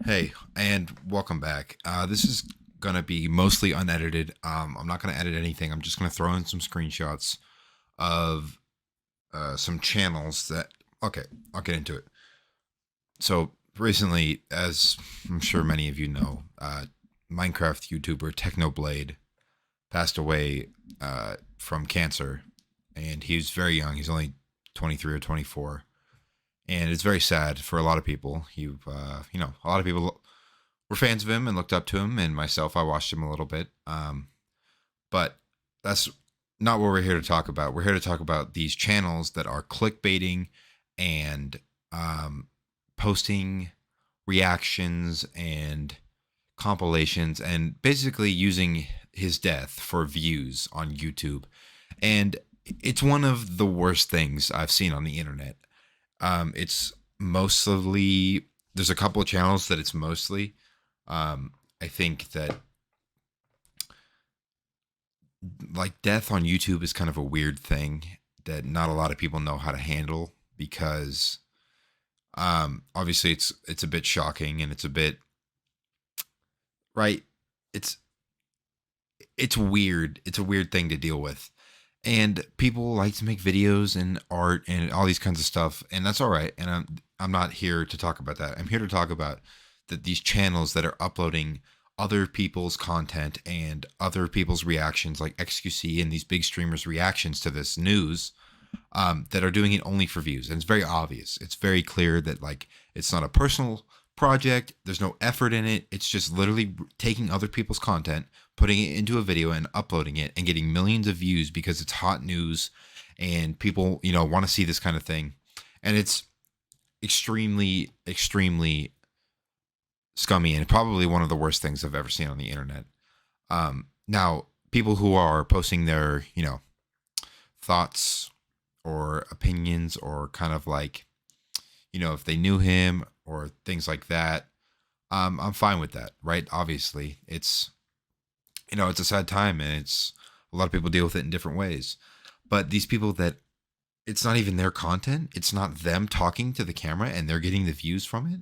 Hey, and welcome back. This is gonna be mostly unedited. I'm not gonna edit anything. I'm just gonna throw in some screenshots of some channels that. Okay, I'll get into it. So recently, as I'm sure many of you know, Minecraft YouTuber Technoblade passed away from cancer, and he was very young. He's only 23 or 24, and it's very sad for a lot of people. A lot of people were fans of him and looked up to him, and myself, I watched him a little bit. But that's not what we're here to talk about. We're here to talk about these channels that are clickbaiting and posting reactions and compilations and basically using his death for views on YouTube. And it's one of the worst things I've seen on the internet. It's mostly, there's a couple of channels that it's mostly. I think that like death on YouTube is kind of a weird thing that not a lot of people know how to handle because obviously it's a bit shocking and it's a bit right. It's it's weird. It's a weird thing to deal with. And people like to make videos and art and all these kinds of stuff, and that's all right. And I'm not here to talk about that. I'm here to talk about that these channels that are uploading other people's content and other people's reactions, like XQC and these big streamers' reactions to this news, that are doing it only for views. And it's very obvious. It's very clear that like it's not a personal project. There's no effort in it. It's just literally taking other people's content, putting it into a video and uploading it and getting millions of views because it's hot news and people, want to see this kind of thing. And it's extremely, extremely scummy and probably one of the worst things I've ever seen on the internet. Now, people who are posting their, thoughts or opinions or kind of like, if they knew him or things like that, I'm fine with that, right? Obviously, it's a sad time and it's a lot of people deal with it in different ways. But these people that it's not even their content, it's not them talking to the camera and they're getting the views from it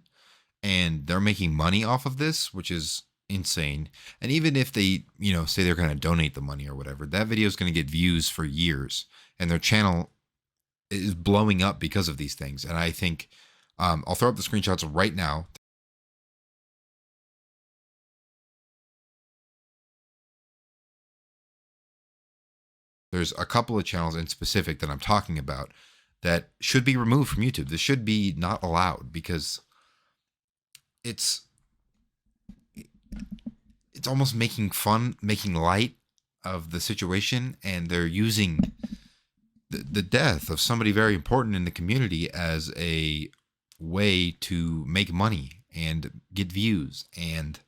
and they're making money off of this, which is insane. And even if they, say they're going to donate the money or whatever, that video is going to get views for years and their channel is blowing up because of these things. And I think I'll throw up the screenshots right now. There's a couple of channels in specific that I'm talking about that should be removed from YouTube. This should be not allowed because it's it's almost making fun, making light of the situation, and they're using the death of somebody very important in the community as a way to make money and get views and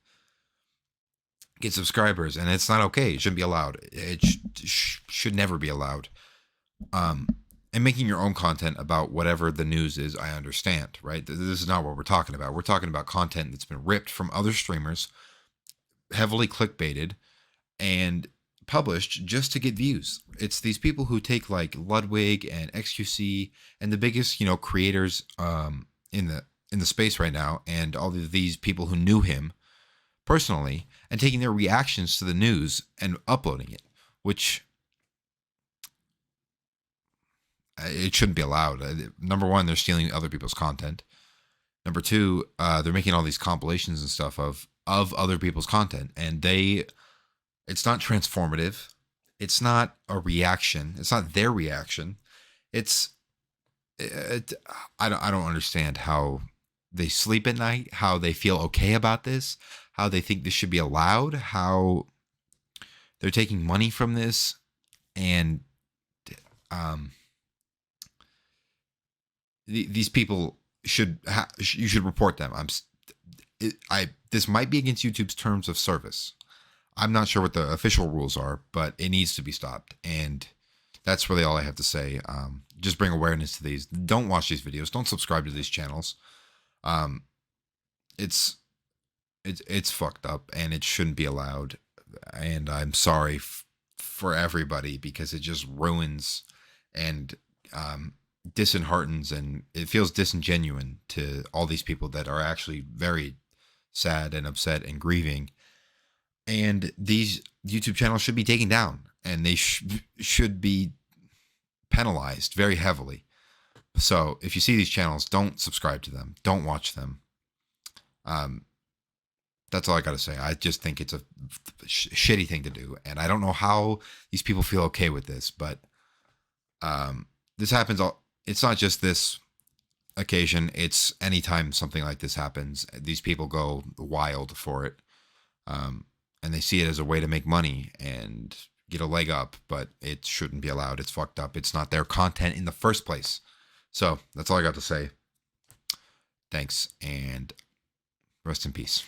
get subscribers, and it's not okay. It shouldn't be allowed. It should never be allowed. Um, and making your own content about whatever the news is, I understand, right? This is not what we're talking about. We're talking about content that's been ripped from other streamers, heavily clickbaited, and published just to get views. It's these people who take like Ludwig and XQC and the biggest, creators in the space right now, and all of these people who knew him personally and taking their reactions to the news and uploading it, which it shouldn't be allowed. Number one, they're stealing other people's content. Number two, they're making all these compilations and stuff of other people's content, and it's not transformative. It's not a reaction. It's not their reaction. It's I don't understand how they sleep at night, how they feel okay about this, how they think this should be allowed, how they're taking money from this, and um, these people you should report them. This might be against YouTube's terms of service. I'm not sure what the official rules are, but it needs to be stopped. And that's really all I have to say. Just bring awareness to these. Don't watch these videos. Don't subscribe to these channels. Um, it's it's fucked up and it shouldn't be allowed. And I'm sorry for everybody because it just ruins and disheartens and it feels disingenuine to all these people that are actually very sad and upset and grieving. And these YouTube channels should be taken down, and they should be penalized very heavily. So if you see these channels, don't subscribe to them. Don't watch them. That's all I got to say. I just think it's a shitty thing to do. And I don't know how these people feel okay with this, but this happens. It's not just this occasion. It's anytime something like this happens, these people go wild for it. And they see it as a way to make money and get a leg up, but it shouldn't be allowed. It's fucked up. It's not their content in the first place. So that's all I got to say. Thanks, and rest in peace.